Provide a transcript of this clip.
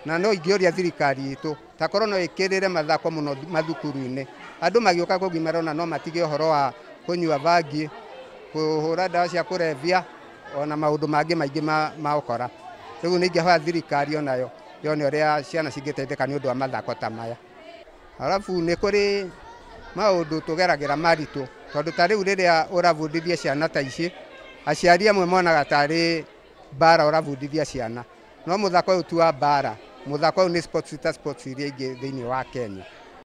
na no ingĩũria thirikari itũ ta korwo no ĩkĩrĩre mathako mũno mathukuru-inĩ, andũ magĩũka kũgimara ona no matige ũhoro wa kũnyua bangi, kũhũra ndawa cia kũrebia ona maũndũ mangĩ maingĩ ma ũkora. Rĩu nĩ ingĩhoya thirikari onayo yone ũrĩa ciana cingĩteithĩka nĩ ũndũ wa mathako ta maya. Arabu nĩ kũrĩ maũndũ tũgeragĩra maritũ, tondũ ta rĩu rĩrĩa ũrabundithia ciana ta ici, aciari amwe monaga tarĩ mbara ũrabundithia ciana, no mũthako ũyũ ti wa mbara, mũthako ũyũ nĩ sports ta sports iria ingĩ thĩinĩ wa Kenya.